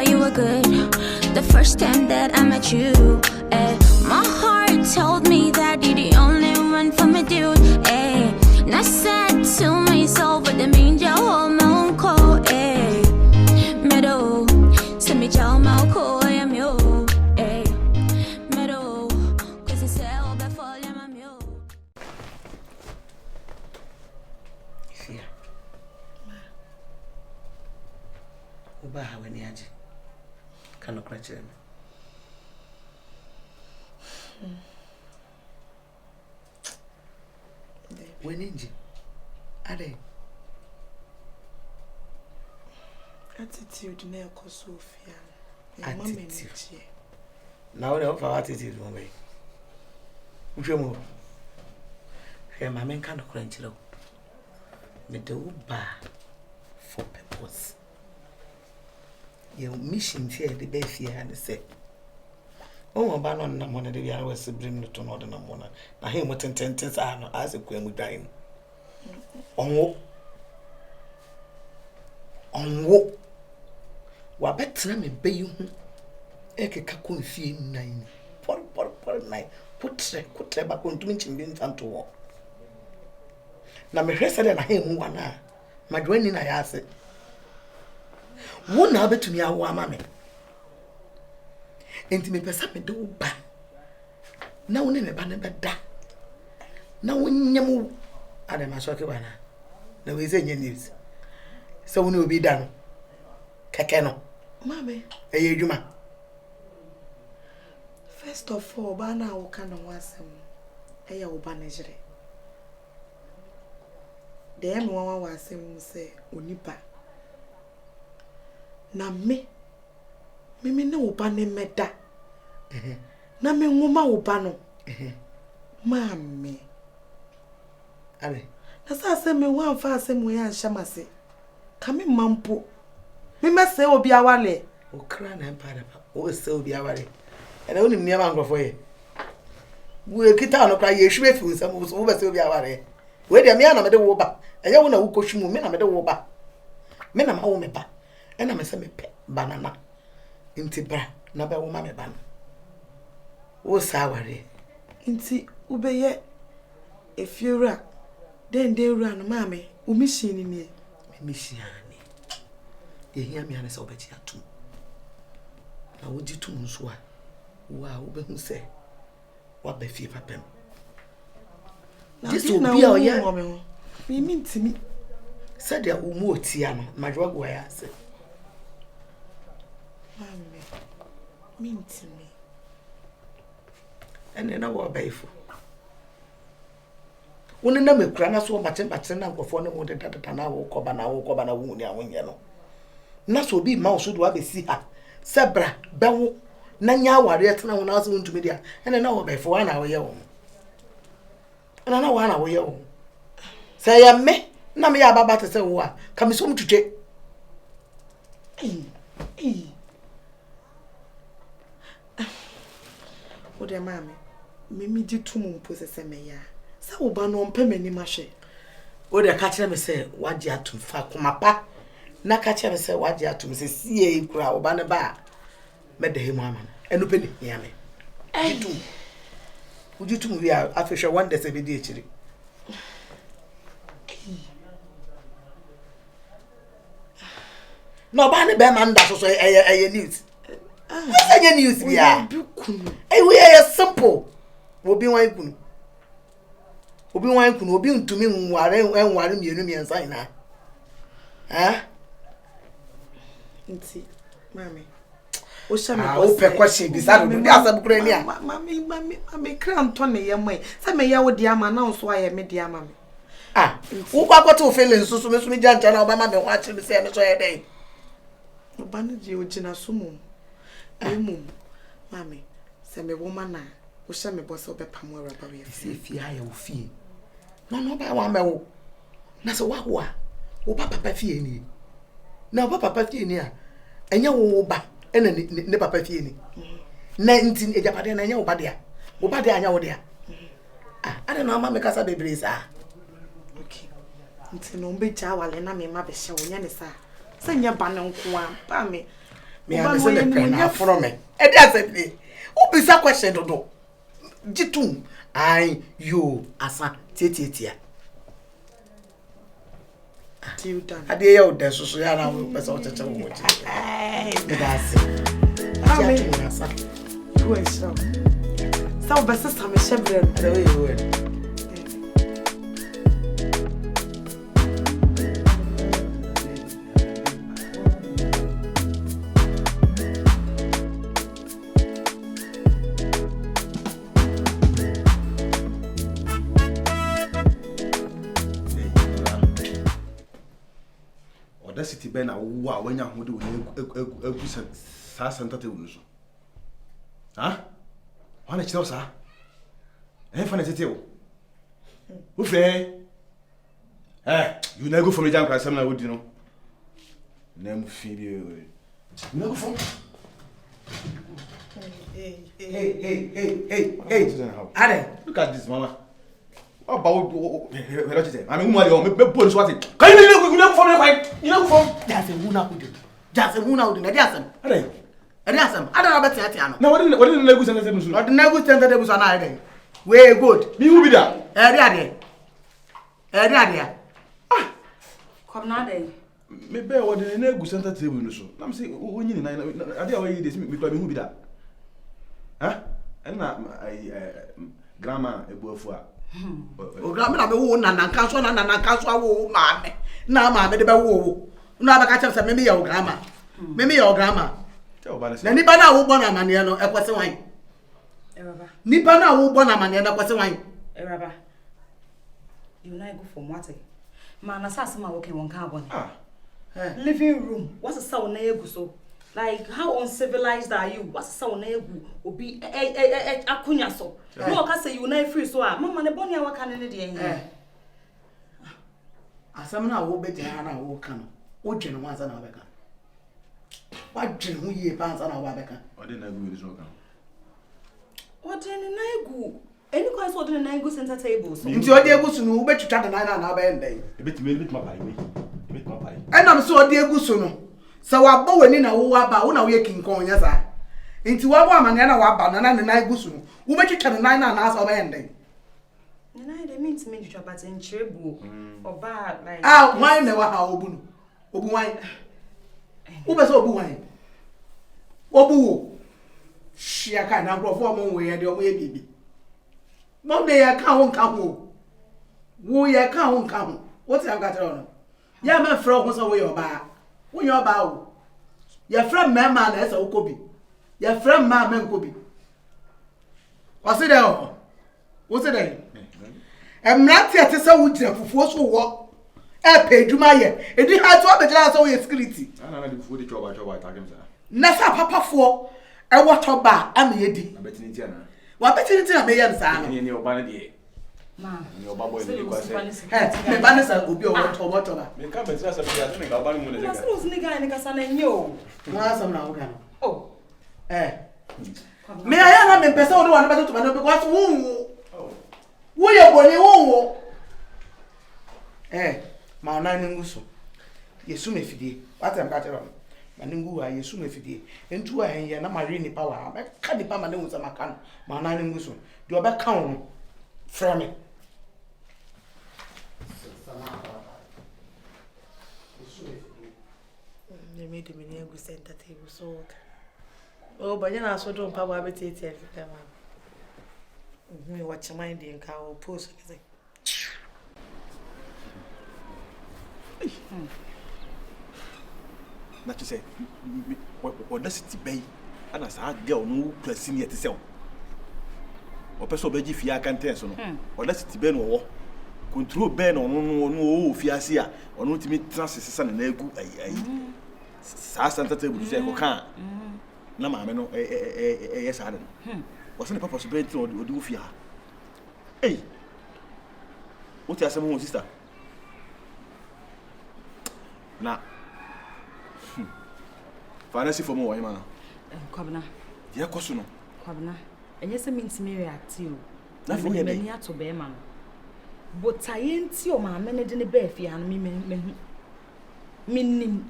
boy, you were good. The first time that I met you, my heart told me that you're the only one for me, dude. And I said to myself, but the mean you hold my own call, Meadow, send me chow my call, I am you, Meadow, cause it's all before I'm you. Fear. Uba how any aji. Cannot crash them. When inji, are they? Attitude near Kosofia. Attitude. Now they offer attitude one way. Which more? Here, my men can't crunch low. Me do bar for purpose. Your mission here the best here and say. Oh, my on the money the other was bring to know the number. Now, him what intents are as a queen with dying. On what? What better me pay you? Eke kakun fee 9. Por 9. Put back on to mention being found to walk. Now, me rest and I him one. My dwelling I ask it. Won't have it to me, our mammy. Enti me pesa me do ba. Na woni me ba ne beda. Na wonyam ade ma shoke bana. Na we say news. So woni obi da no. Keke no. Mame, Eye adwuma. First of all, ba na wo ka no wasem. Eye wo ba na jire. Dem wa wasem say onipa. Na me ne wo ba ne meda. Na me ngoma wo ba no. Mame. Ale. Na sa se me wan fa se mo ya shamase. Ka me mampo. Me mese obi awale. O kra na empada pa. O se obi awale. E na woni me ma ngofo ye. We kita no kra ye hwe fi nsam wo be se obi awale. We dia me na me de wo ba. Eye wo na wo kohwimu me na me de wo ba. Me na ma wo me ba. E na me se me pe banana. Inti bra na be wo ma me ba no. Wo sa aware. Inti ubeye efiura. Den de ura no mame, o mission ni me mission ni. Ye hia me anese obeti atum. Na wo ditum nso a wo a wo be hu se wa ba fie papem. This will be our year. Me mintimi. Said ya umu otia no, majwa go ya se. Mame. Mintimi. Ene na wo ba ifu. Woni na mekura na so bache na nkofo ne mo de dada na wo koba na wo ni awonye no. Na so bi ma so do abesi ha. Sebra bewo na nya aware etena wo na so ntumi dia. Ene na wo ba ifu wa na wo ye wo. Ene na wo na wo ye wo. Say ya me na me ya baba te se wo a ka me so mtutwe. O de mame. Me di tumu mpo se me ya. Sa wo ba no mpa mani ma hwe. O de ka kire me se waje atum fa komapa. Na ka kire me se waje atum se sie kura wo ba ne ba. Me de he mu ama. Enu pe ni ya me. Ditum. Ujitum wi a afehwe wonder se be di ekiri. No ba ne be ma nda so eye news. Eye news bia. We are simple. Obi wan kunu. Obi ntumi nware mienu miensa ina. Nti mami. O sha me o pe question bi sa do dia sa bukura ni a. Mami kra nto ne ye mai. Sa me ya wo dia ma na nso aye me dia ma me. Wo kwa kwata o feelings so me jancha na obama me ho akire me se me so ye den. Oba no je o gina so mum. Mum. Mami, se me woman na o sha me boss obepam araba we fi fi aye wo fi. No ba wa me wo. Na se wa ho a. Wo papa fie ni. Na wo papa fie ni a. Enya wo ba ena ne papa fie ni. Na nti ejapade na enya wo ba dia. Wo ba dia anya wo dia. Ade na ma me kasa bebre sa. Okay. Nti no mbe ja wale na me ma be hye wo nya ne sa. Sa nya ba ne nko a pa me. Me am say the pen na from me. E dey say who be that question do? Jitum I you asa tietietia. Till done. Ade ye o den so ya na we pese o cheche wo ti. Me da say. Ade ya asa. Go and show. So be sister me shebre. Ade we you. City Ben wa wanya hode egu sa center table so ha wana chiro sa fa na tete wo fe you na go for me jam class na wodi no na mu fi bi you na go for hey Ade look at this mama about where did I mean me police what can you look for me quite you know from that's a wuna who do just a wuna who do na dey asem ade ada na betia tia no na what did na go send them so or the na go send them so na ade we good me who be that ade come na dey me be what the na go center table no so na me say onyi ni na ade away this me club me who be that huh and na grandma ebuafu a o grandma na be wo na kanso awo maame na maame de be wo na ba ka tell say me ya o grandma me ya o grandma na nipa na wo bona amane no ekwese wan Eraba nipa na wo bona amane na ekwese wan Eraba you na go for what ma na sase ma wo ken won ka abone living room what's the sound na egu so like how uncivilized are you what's the sound na egu obi akunya so no ka say you na free so mama ne boni awaka ne de asam na wo be jana na wo kan o dwene ho ansa na wo be kan wa dwene ho yie pa ansa na wo be kan o de na go we so kan o de na egu any kwa so de na egu center table so nti o de egu su no wo be twitwa de na be ndai ebet ma pai enam so o de egu su no se wa bo wani na wo aba wo na wo ye kinkon nya sa nti wa bo amane na wa aba na na egu su no wo be twitwa de na asa o be ndai na dey mean to me twitwa but in trebu oba like why na wa ha obu no obu why wo be so obu why obu wo shia kan na grofo mo we ye de o mo ye bibi mo de ye kan ho nka ho wo ye kan ho nka ho what am ga tell no ya me fro ho so we oba wo ye oba o ye fro mema na esa wo kobi ye fro ma me nkobi o se de o wo se de emrati ate se wo jira fufuo so wo e pe djuma ye edi ha to abejira so wo ye security na de fufuo de choba tagem sa na sa papafo e wo toba am ye di na betini ti ana wa betini ti na me ye nsa no ni oba na de ma ni oba boy ni kwa se me ba ne sa obi o wo toba me ka betira sa bia ne ga oba ni mu ne na ga so ni guy ni kasa na nyo na sam na wo ga no oh me aya na me pesa wo do wa na beto toba no because wo ye boni wo ma na ni nguso yesu me fidie what am ka tell ma ni ngu wa yesu me fidie entu a ye na ma re ni power be ka ni pa ma ne wo sama ka no ma na ni nguso de oba ka wo fra me They made him in a center table so oh but you know so don't power abete every time me watch my the cow post say na to say what does it be ana sa girl no class ni ete se o peso be ji fia kan ten so no what does it be no wo control be no no o fia se a ono timi transese na egu ai sa center table se ko kan na maame no yes ada no what's the purpose be to odi wo fia hey what you say mo sister na fancy for mo man kwabna ye koso no kwabna enye se mintimi react o na fo ye me ato be ma no but ayenti o ma me ne de ne ba afia no me nim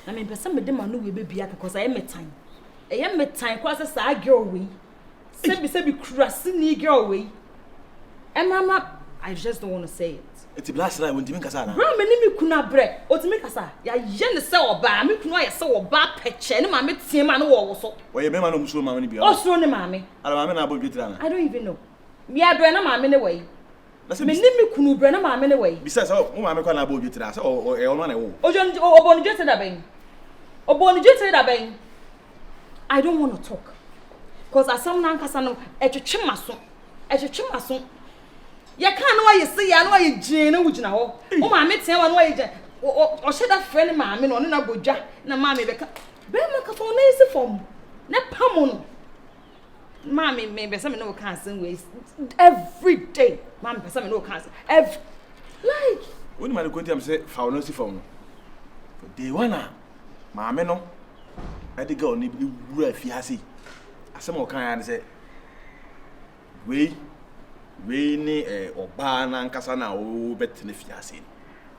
Na me pese me de ma no we bebia because I am time. I am me time kwa say sa girl we. Sebi krasi ni girl we. And mama, I just don't want to say it. It's blast line when Jimmy Casana. Bra me ni me kuna bre. O ti me kasa. Ya ye ne se oba, me kuna ya se oba peche ne ma me tie ma no wo so. Well, your man no so ma ni bia. O so ne ma me. Ala ma me na bo bitrana. I don't even know. Me bre na ma me ne way. Me ni me kunu bre na ma me ne way. Besides, oh, ma me kwa na bo bitrana. So e ono na wo. Obo ni jete da ben. Obo ni jete da ben. I don't want to talk. Because asam na nkasa no etwetwe maso. Ya kan no aye se ya no aye gin na wugina ho. O ma me tie wa no aye gin. O she da friend ma me no na bodwa na ma me be ka. Be ma ka fo na isi fom. Na pamo no. Ma me be se me no kan sen we every day. Ma me be se me no kan sen. Every like When ma ko ntiam se fa no si fom no. For day one ma me no. I dey go ni wura fi ase. Asem o kan ya ne se we ni oba na nkasa na o betene fiase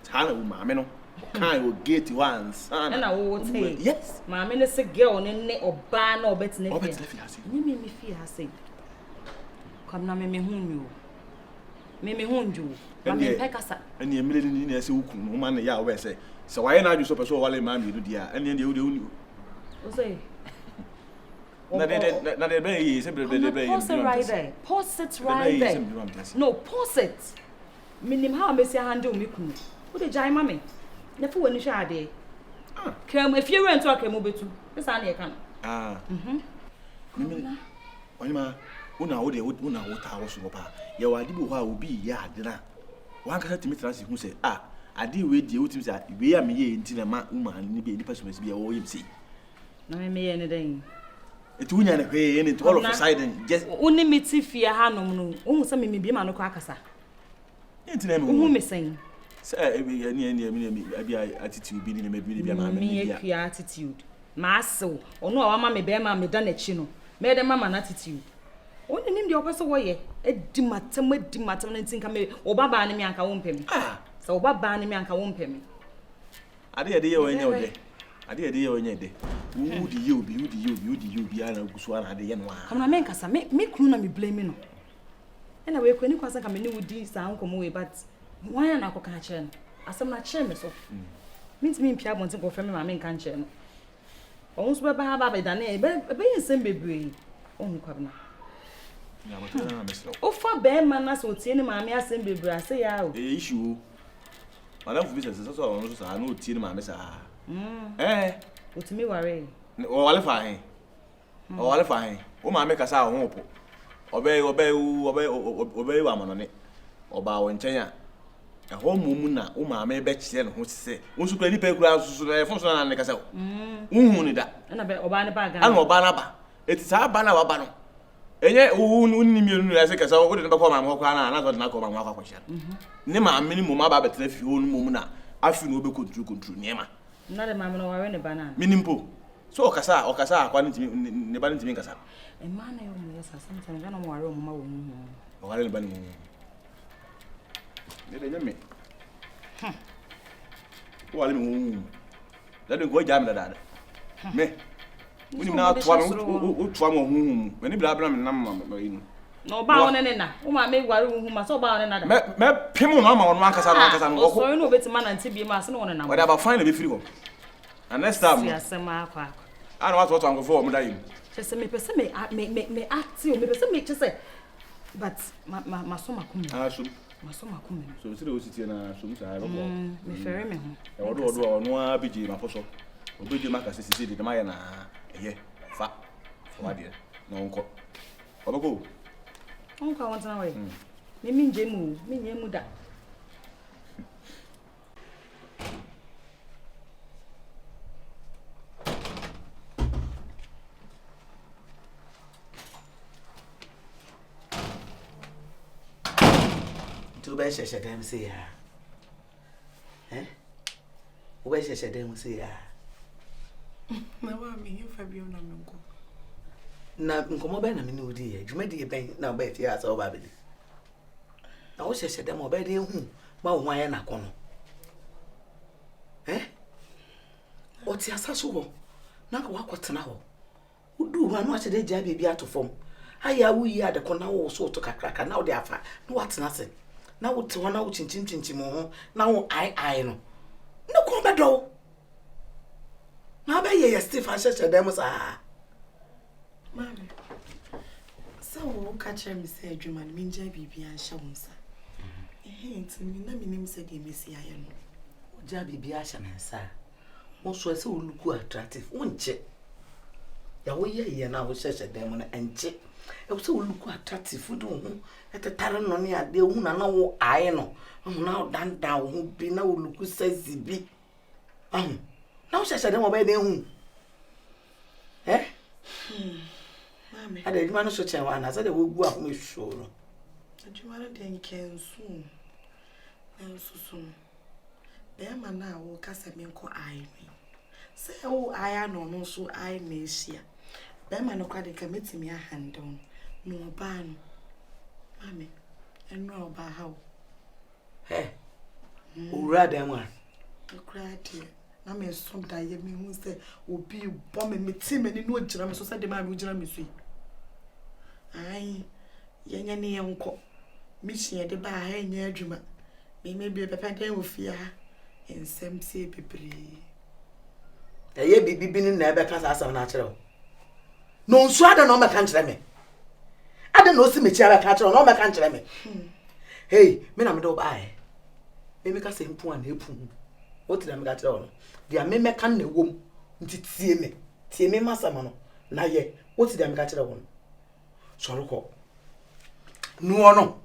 tana wo maame no kan o gate once na wo take yes maame ne se girl ne oba na o betene fiase ni me fiase kam na me hunju me hunju ma me pekasa ani emire ni na se wukun wo ma na ya wo se se waye na adwo so person wale ma me du dia ani ndi o say na de be yi se be pause it right there. Pause it right there. No, pause it. Minim how me say handle me kunu. Wo de jai mame. Na fu wani sha ade. Kem if you rent to akemu betu. This an e kan. Mimi onima una wo ta wo so pa. Ye wa dibo ho a obi ye ade na. Wan ka timi trans hu say ade we die wo timi say we ya me ye nti na ma uma ni be nipa so me be wo yim say. Na me ye ne den. Etu nya ne hwe ne to all of a sudden just uni meti fie hanom no ohun se me bi ma no kwa akasa enti na me ohun me sen se ni abi attitude bi ni me bi ma me me attitude ma aso ono a wa ma me be ma me da na chi no me de mama na attitude oni nim de opeso wo ye edi matam na ntinka me obaba ne me anka wo mpem se obaba ne me anka wo mpem ade ye wo nya ode ade ye wo nya de udi you ana gusu ana ade ye no a kam na me nkasa me kunu na me blame no ena we kwani kwasa ka me ni wudi sa nkomo we but wan na akoka kire no asem na kire me so means me mpia bontin ko femi ma me nka kire no onso be ba be da na be yin bebre onu kwabna na mo tana na mesro o fa be man na so tie ni ma me asem bebre ase ya o issue madam fu bi se so onu so sa na o tie ni ma me sa otimi ware o wale fa hen o ma me kasa ho po obe wa manone oba wo nchen a ho mumu na o ma me be kire no ho se wo su kra ni pe kra susu na fon so na ne kasa hu ni da na be oba ne ba ga ana oba na ba eti sa ba na wa ba no enye unni mi enu ya se kasa o de ne ba ko ma ho kwa na so de na ko ma ho kwa kwa ne ma me ni mu ma ba betre fi ho no mumu na afi no be control ne ma na de ma me no ware ne banana minimpo so okasa akwa ne ba ntimi nkasa e ma na yo mo yesa sometimes na mo ware mo ma wo mu o ware ne ba ni mu ne de nyame o ware mi mu da de ko ja me da me woni na toa o toa mo hu me ni bla me nam ma yin no ba won ne na o ma me ware hu ma so ba won na da me pemu no ma won ankasa no so you no betima na nti bi ma se no won na what about find be free go and next time ya sema akwa ana what am go for mo da yin chese me pese me act o me pese me chese but ma so makum so ma so makum so se o sitie na so mu sa ba ko me fere me ho e wodo no a biji ma foso obeji maka sisi de ma ya na eye fa wade no nko obako onko I want na we me nje mu da tu be sheshe dem se ya wo be sheshe dem se ya na wa mi yin fa bi o na me nko na nkomo be na me ni odi ye dwuma di ben na be ti asa o ba be na wo sheshe dem o be de hu ma wo wan ya na kono Oti asaso ho. Na ka wakotena ho. Udu ho anu achede gya bia ato fom. Aya wuyi ade kona wo so to kakraka na wo de afa. Na watena se. Na wo te ho na wo chinchin ho. Na wo ai no. No ko bedo. Na ba ye Steve asheshe dem sa. Mami. So wo catch me say adwuma me nja bibia ahye wo nsa. Ntimi na minim say de mesi aye no. Oja bibia ahye me nsa. Wo so say wo look attractive. Wonche. Ya wo ye na wo sheshe dem na enche. E wo say wo look attractive do ho. Etetare no ne ade hu na na wo aye no. Na wo dan wo bi na wo look sexy bi. Na wo sheshe dem oba de hu. Mami. Ade adwuma no so chenwa na say de wo gu ahom ehwo no. Adwuma no de nkensu. Na susu. Be ma na wo kasa me nko ai me. Say wo aya no no so ai me hia. Be ma no kwa de ka metimi ahandon. No ba no. Mami. Enro ba ha wo. Owura dem a. Okra de. Na me so da ye me hu say obi bo me metime ni no gira me so say de ma me gira me so. Ai yenya ne yenko mission de ba ha enya adwuma me bi papa den ofia ensem se bebre Ye bibi ni na ebe kasa asam na kire no nso ada no meka nkire me ada no si mechi aba ka kire no meka nkire me hey me na me do ba me ka se mpu an epu o ti na me ka kire no dia me meka na wom nti tie me masama no na ye o ti da me ka kire wo sorry ko no no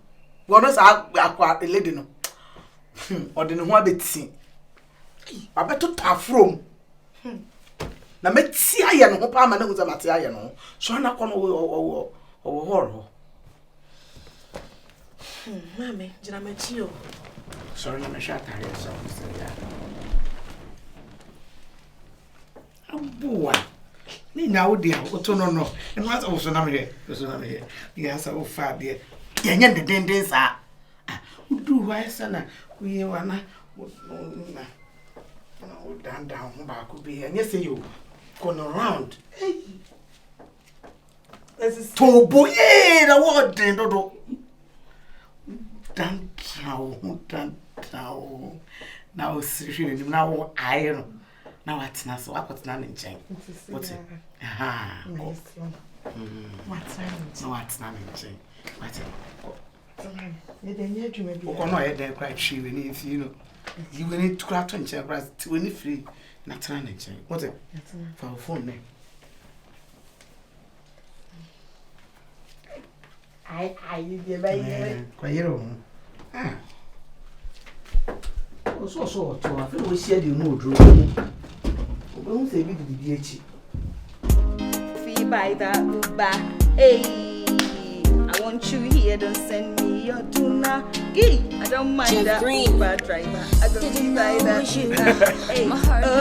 wono sa akwa lady no ode ne ho abeti abeto tafrom na meti aye no ho pa ma na hu za mate aye no so na ko no wo horo mami jina mechi o sorry na me shata ya so ya abuwa ni na wo dia o to no en wa so na me ya sa o fa de ya nya de den sa udu wa sa na kuye wa na na o dan ho ba ko be anya say you go round this is to boye na wo den do dan trao na o siri ni na wo aye na watena so akotena ne nchen what aha watena ne nchen what ye de nya adwuma bi ko no ye de kwa twi we ni fi no yi we ni tukra to nchen kwa ti we ni free na tena ne nchen what for phone ne ai ye ba ye kwa yero so to afi we share the mood ro don't say be the echi fee by that uba hey I want you here don't send me your tuna I don't mind that Uber driver I don't feel like that hey oh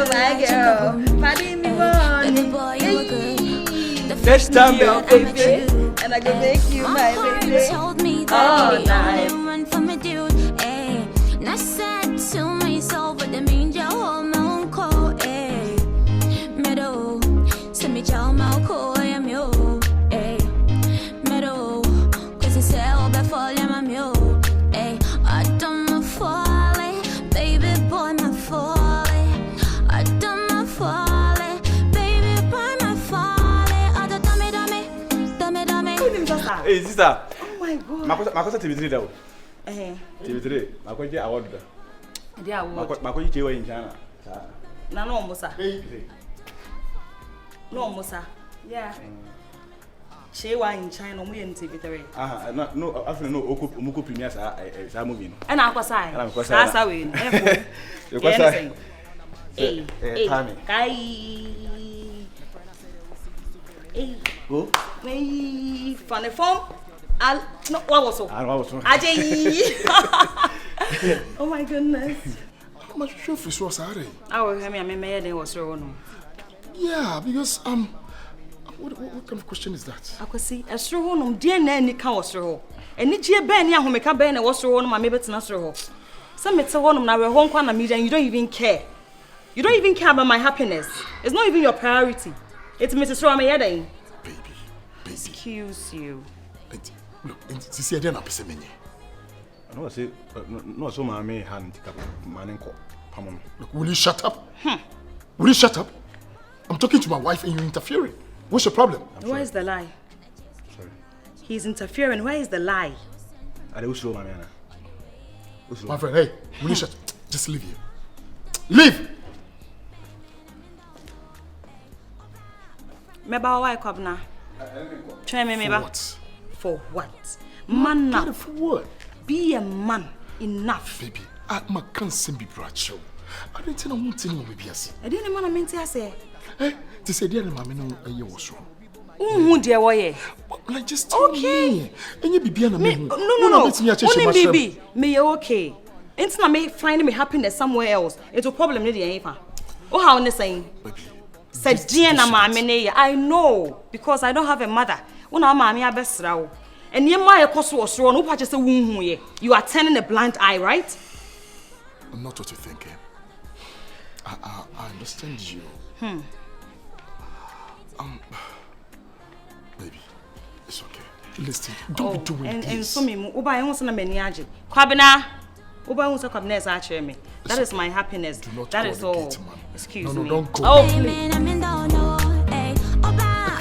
my girl party me money hey First time baby and I can make you my baby told me all that night one for me dude eh na said to myself but the mean your home call eh meadow send me chow mal ko am yo eh meadow cause it's all before I'm yo eh I don't fall baby boy my fall I don't fall baby boy my fall I don't dame hey sister oh my god makosa TV3 dawo TV3 makoje award da dia award makoje chewa in China na no musa no musa yeah chewa in China mu yen TV3 aha no after no omuko premier sa movie no ana akwasa sa we no you kwasa Tami kai oh me funny form al no what was so ajay oh my goodness how much show for so sorry I mean there was so no yeah because what kind of question is that akwasi esro ho no de na ani ka wasro ho eni gie ben ni ahomeka ben na wasro ho no ma me betina sro ho se mete ho no na we ho nkwa na me you don't even care You don't even care about my happiness. It's not even your priority. It's Mrs. Ramayeda. Baby. Excuse you. Look, Sisi, I didn't say many. I know I say, no, so my may hand man and Look, will you shut up? Will you shut up? I'm talking to my wife and you're interfering. What's your problem? Where is the lie? Sorry. He's interfering. Where is the lie? I don't slow my man. My friend, hey, will you shut up? Just leave here. Leave! Meba why kwabna? Try me meba. What? For what? Man now. For what? Be a man. Enough. Baby, I can't send be bracho. I don't think I want to know maybe I see. I didn't want to say. Eh? To say dear mamma no a year or so. Dear way. Like just okay. And you be No. Only baby. Me okay. It's not me finding me happiness somewhere else. It's a problem with the oh, how on saying? Said Diana Mamene, I know because I don't have a mother. Una mammy a best row. And near my cost was thrown up just a wound. You are turning a blind eye, right? Not what you think. I understand you. Baby, it's okay. Listen, don't be doing this. And so me, Uba, I want to meniaji. Kwabena, Uba wants to come next actually me. That is my happiness. That is all. Excuse me. No, don't go. Oh,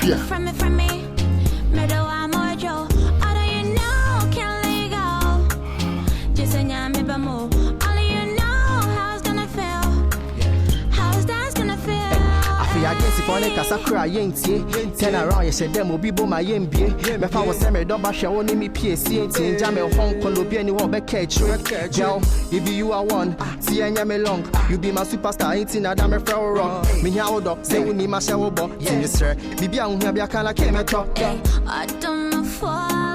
please. From me. Meadow, I'm more Joe. All you know, can't let go. Just a yammy bamo. All you know, how's gonna feel? How's that gonna feel? I guess if I cast a cry, ain't turn around, you said them will be my MBA. If I was semi double shall only me PSC, Jamel Hong Kong, be anyone but catch you. Girl, if you are one, see any me long. You be my superstar, ain't in a damn flower wrong. Me how dog, say we need my shower, but yes, sir. Bibi, I'm here, I can't came at talk. I don't know for.